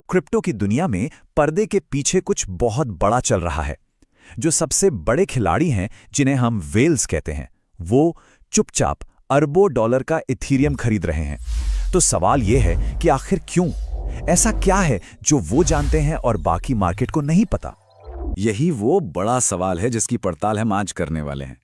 Crypto की दुनिया में पर्दे के पीछे कुछ बहुत बड़ा चल रहा है। जो सबसे बड़े खिलाड़ी हैं, जिन्हें हम वेल्स कहते हैं, वो चुपचाप अरबों डॉलर का इथीरियम खरीद रहे हैं। तो सवाल यह है कि आखिर क्यों? ऐसा क्या है जो वो जानते हैं और बाकी मार्केट को नहीं पता? यही वो बड़ा सवाल है जिसकी पड़ताल हम आज करने वाले हैं।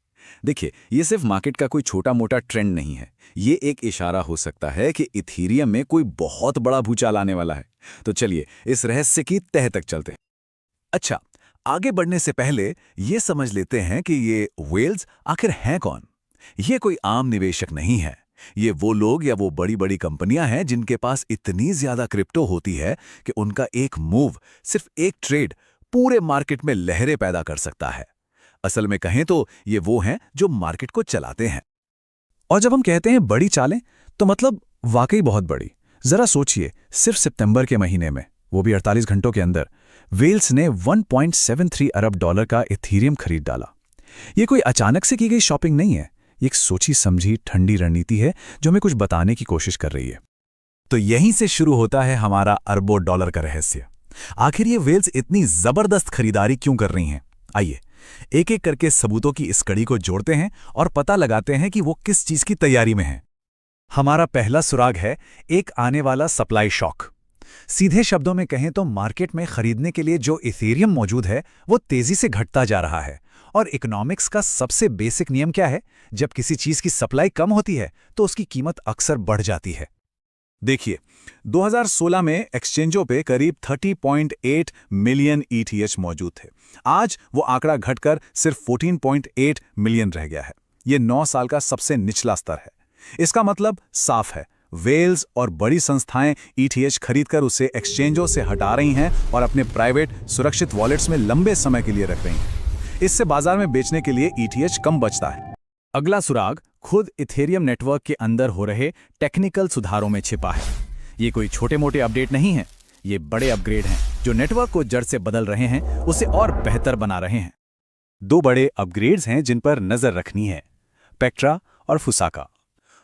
देखिए, ये सिर्फ मार्केट का कोई छोटा मोटा ट्रेंड नहीं है। ये एक इशारा हो सकता है कि इथीरियम में कोई बहुत बड़ा भूचाल आने वाला है। तो चलिए इस रहस्य की तह तक चलते हैं। अच्छा, आगे बढ़ने से पहले ये समझ लेते हैं कि ये वेल्स आखिर हैं कौन। ये कोई आम निवेशक नहीं है। ये वो लोग या वो बड़ी बड़ी कंपनियां हैं जिनके पास इतनी ज्यादा क्रिप्टो होती है कि उनका एक मूव, सिर्फ एक ट्रेड, पूरे मार्केट में लहरें पैदा कर सकता है। असल में कहें तो ये वो हैं जो मार्केट को चलाते हैं। और जब हम कहते हैं बड़ी चालें, तो मतलब वाकई बहुत बड़ी। जरा सोचिए, सिर्फ सितंबर के महीने में, वो भी 48 घंटों के अंदर, वेल्स ने 1.73 अरब डॉलर का इथीरियम खरीद डाला। ये कोई अचानक से की गई शॉपिंग नहीं है। ये एक सोची समझी ठंडी रणनीति है जो हमें कुछ बताने की कोशिश कर रही है। तो यहीं से शुरू होता है हमारा अरबों डॉलर का रहस्य। आखिर ये वेल्स इतनी जबरदस्त खरीदारी क्यों कर रही हैं? आइए एक एक करके सबूतों की इस कड़ी को जोड़ते हैं और पता लगाते हैं कि वो किस चीज की तैयारी में हैं। हमारा पहला सुराग है एक आने वाला सप्लाई शॉक। सीधे शब्दों में कहें तो मार्केट में खरीदने के लिए जो इथेरियम मौजूद है वो तेजी से घटता जा रहा है। और इकोनॉमिक्स का सबसे बेसिक नियम क्या है? जब किसी चीज की सप्लाई कम होती है तो उसकी कीमत अक्सर बढ़ जाती है। देखिए, 2016 में एक्सचेंजों पे करीब 30.8 मिलियन ईटीएच मौजूद थे। आज वो आंकड़ा घटकर सिर्फ 14.8 मिलियन रह गया है। ये 9 साल का सबसे निचला स्तर है। इसका मतलब साफ है, वेल्स और बड़ी संस्थाएं ईटीएच खरीदकर उसे एक्सचेंजों से हटा रही हैं और अपने प्राइवेट सुरक्षित वॉलेट्स में लंबे समय के लिए रख रही हैं। इससे बाजार में बेचने के लिए ईटीएच कम बचता है। अगला सुराग खुद इथेरियम नेटवर्क के अंदर हो रहे टेक्निकल सुधारों में छिपा है। ये कोई छोटे मोटे अपडेट नहीं है, ये बड़े अपग्रेड हैं जो नेटवर्क को जड़ से बदल रहे हैं, उसे और बेहतर बना रहे हैं। 2 बड़े अपग्रेड्स हैं जिन पर नजर रखनी है, पेक्ट्रा और फुसाका।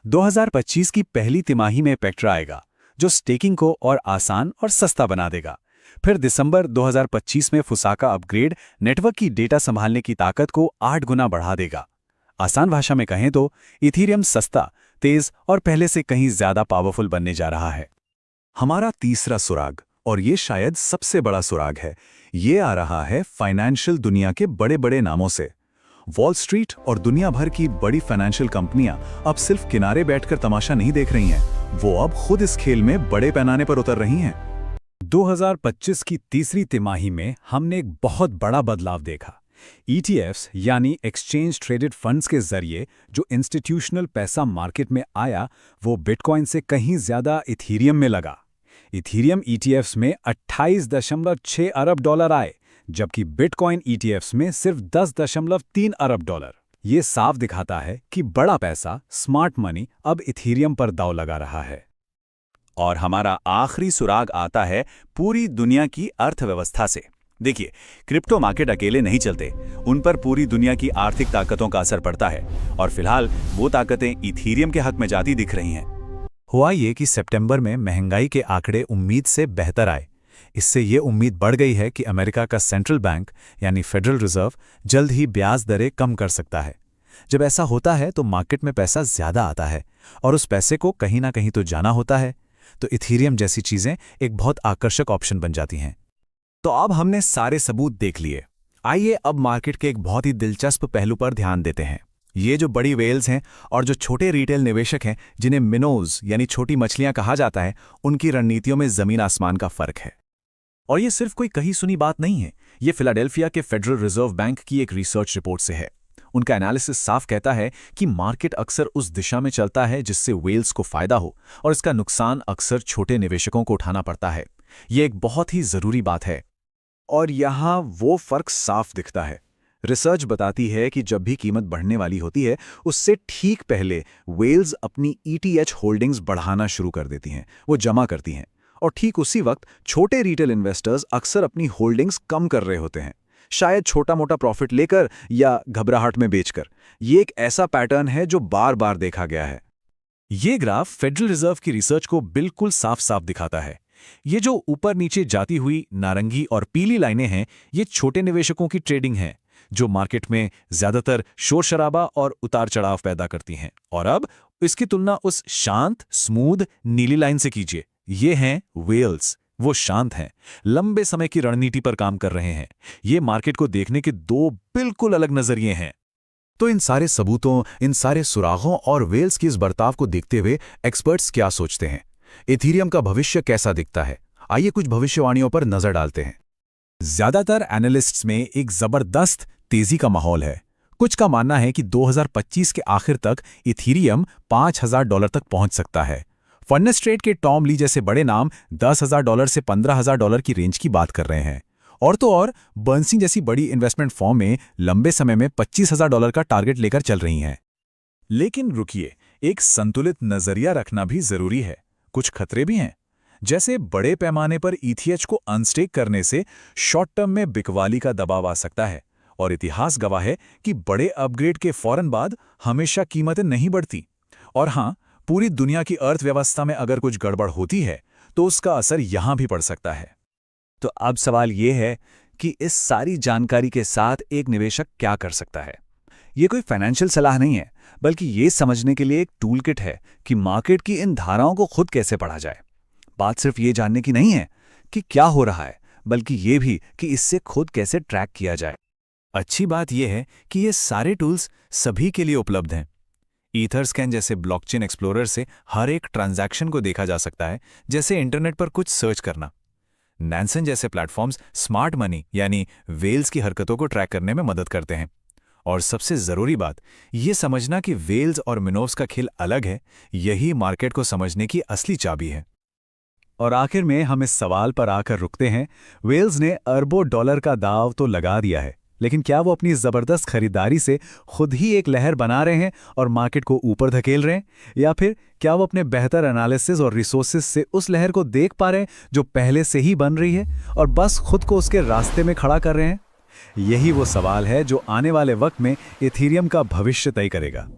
2025 की पहली तिमाही में पेक्ट्रा आएगा, जो स्टेकिंग को और आसान और सस्ता बना देगा। फिर दिसंबर 2025 में फुसाका अपग्रेड नेटवर्क की डेटा संभालने की ताकत को 8 गुना बढ़ा देगा। आसान भाषा में कहें तो इथीरियम सस्ता, तेज और पहले से कहीं ज्यादा पावरफुल बनने जा रहा है। हमारा तीसरा सुराग, और ये शायद सबसे बड़ा सुराग है, ये आ रहा है फाइनेंशियल दुनिया के बड़े बड़े नामों से। वॉल स्ट्रीट और दुनिया भर की बड़ी फाइनेंशियल कंपनियां अब सिर्फ किनारे बैठकर तमाशा नहीं देख रही हैं, वो अब खुद इस खेल में बड़े पैमाने पर उतर रही हैं। 2025 की तीसरी तिमाही में हमने एक बहुत बड़ा बदलाव देखा। ETFs यानी एक्सचेंज ट्रेडेड फंड्स के जरिए जो इंस्टीट्यूशनल पैसा मार्केट में आया, वो बिटकॉइन से कहीं ज्यादा इथीरियम में लगा। इथीरियम ETFs में 28.6 अरब डॉलर आए, जबकि बिटकॉइन ETFs में सिर्फ 10.3 अरब डॉलर। ये साफ दिखाता है कि बड़ा पैसा, स्मार्ट मनी, अब इथीरियम पर दांव लगा रहा है। और हमारा आखिरी सुराग आता है पूरी दुनिया की अर्थव्यवस्था से। देखिए, क्रिप्टो मार्केट अकेले नहीं चलते, उन पर पूरी दुनिया की आर्थिक ताकतों का असर पड़ता है, और फिलहाल वो ताकतें इथीरियम के हक में जाती दिख रही हैं। हुआ ये कि सितंबर में महंगाई के आंकड़े उम्मीद से बेहतर आए। इससे ये उम्मीद बढ़ गई है कि अमेरिका का सेंट्रल बैंक यानी फेडरल रिजर्व जल्द ही ब्याज दरें कम कर सकता है। जब ऐसा होता है तो मार्केट में पैसा ज्यादा आता है, और उस पैसे को कहीं ना कहीं तो जाना होता है। तो इथीरियम जैसी चीजें एक बहुत आकर्षक ऑप्शन बन जाती हैं। तो अब हमने सारे सबूत देख लिए। आइए अब मार्केट के एक बहुत ही दिलचस्प पहलू पर ध्यान देते हैं। ये जो बड़ी वेल्स हैं और जो छोटे रिटेल निवेशक हैं, जिन्हें मिनोज यानी छोटी मछलियां कहा जाता है, उनकी रणनीतियों में जमीन आसमान का फर्क है। और ये सिर्फ कोई कही सुनी बात नहीं है, ये फिलाडेल्फिया के फेडरल रिजर्व बैंक की एक रिसर्च रिपोर्ट से है। उनका एनालिसिस साफ कहता है कि मार्केट अक्सर उस दिशा में चलता है जिससे वेल्स को फायदा हो, और इसका नुकसान अक्सर छोटे निवेशकों को उठाना पड़ता है। ये एक बहुत ही जरूरी बात है, और यहाँ वो फर्क साफ दिखता है। रिसर्च बताती है कि जब भी कीमत बढ़ने वाली होती है, उससे ठीक पहले वेल्स अपनी ETH होल्डिंग्स बढ़ाना शुरू कर देती हैं, वो जमा करती हैं, और ठीक उसी वक्त छोटे रिटेल इन्वेस्टर्स अक्सर अपनी होल्डिंग्स कम कर रहे होते हैं, शायद छोटा मोटा प्रॉफिट लेकर या घबराहट में बेचकर। ये एक ऐसा पैटर्न है जो बार बार देखा गया है। ये ग्राफ फेडरल रिजर्व की रिसर्च को बिल्कुल साफ साफ दिखाता है। ये जो ऊपर नीचे जाती हुई नारंगी और पीली लाइनें हैं, ये छोटे निवेशकों की ट्रेडिंग है, जो मार्केट में ज्यादातर शोर शराबा और उतार चढ़ाव पैदा करती हैं। और अब इसकी तुलना उस शांत, स्मूथ नीली लाइन से कीजिए। ये हैं व्हेल्स। वो शांत हैं, लंबे समय की रणनीति पर काम कर रहे हैं। ये मार्केट को देखने के दो बिल्कुल अलग नजरिए हैं। तो इन सारे सबूतों, इन सारे सुरागों और व्हेल्स की इस बर्ताव को देखते हुए एक्सपर्ट्स क्या सोचते हैं? इथीरियम का भविष्य कैसा दिखता है? आइए कुछ भविष्यवाणियों पर नजर डालते हैं। ज्यादातर एनालिस्ट्स में एक जबरदस्त तेजी का माहौल है। कुछ का मानना है कि 2025 के आखिर तक इथीरियम $5,000 तक पहुंच सकता है। फंडनेस ट्रेड के टॉम ली जैसे बड़े नाम $10,000 से $15,000 की रेंज की बात कर रहे हैं। और तो और बर्नस्टीन जैसी बड़ी इन्वेस्टमेंट फर्म में लंबे समय में $25,000 का टारगेट लेकर चल रही हैं। लेकिन रुकिए, एक संतुलित नजरिया रखना भी जरूरी है। कुछ खतरे भी हैं। जैसे बड़े पैमाने पर ईथीएच को अनस्टेक करने से शॉर्ट टर्म में बिकवाली का दबाव आ सकता है। और इतिहास गवाह है कि बड़े अपग्रेड के फौरन बाद हमेशा कीमतें नहीं बढ़ती। और हां, पूरी दुनिया की अर्थव्यवस्था में अगर कुछ गड़बड़ होती है तो उसका असर यहां भी पड़ सकता है। तो अब सवाल ये है कि इस सारी जानकारी के साथ एक निवेशक क्या कर सकता है। ये कोई फाइनेंशियल सलाह नहीं है, बल्कि ये समझने के लिए एक टूल किट है कि मार्केट की इन धाराओं को खुद कैसे पढ़ा जाए। बात सिर्फ ये जानने की नहीं है कि क्या हो रहा है, बल्कि ये भी कि इससे खुद कैसे ट्रैक किया जाए। अच्छी बात यह है कि ये सारे टूल्स सभी के लिए उपलब्ध हैं। ईथरस्कैन जैसे ब्लॉकचेन एक्सप्लोरर से हर एक ट्रांजैक्शन को देखा जा सकता है, जैसे इंटरनेट पर कुछ सर्च करना। नैनसन जैसे प्लेटफॉर्म्स स्मार्ट मनी यानी व्हेल्स की हरकतों को ट्रैक करने में मदद करते हैं। और सबसे जरूरी बात ये समझना कि व्हेल्स और मिनोव्स का खेल अलग है, यही मार्केट को समझने की असली चाबी है। और आखिर में हम इस सवाल पर आकर रुकते हैं। व्हेल्स ने अरबों डॉलर का दांव तो लगा दिया है, लेकिन क्या वो अपनी जबरदस्त खरीदारी से खुद ही एक लहर बना रहे हैं और मार्केट को ऊपर धकेल रहे हैं? या फिर क्या वो अपने बेहतर एनालिसिस और रिसोर्सेज से उस लहर को देख पा रहे हैं जो पहले से ही बन रही है और बस खुद को उसके रास्ते में खड़ा कर रहे हैं? यही वो सवाल है जो आने वाले वक्त में इथीरियम का भविष्य तय करेगा।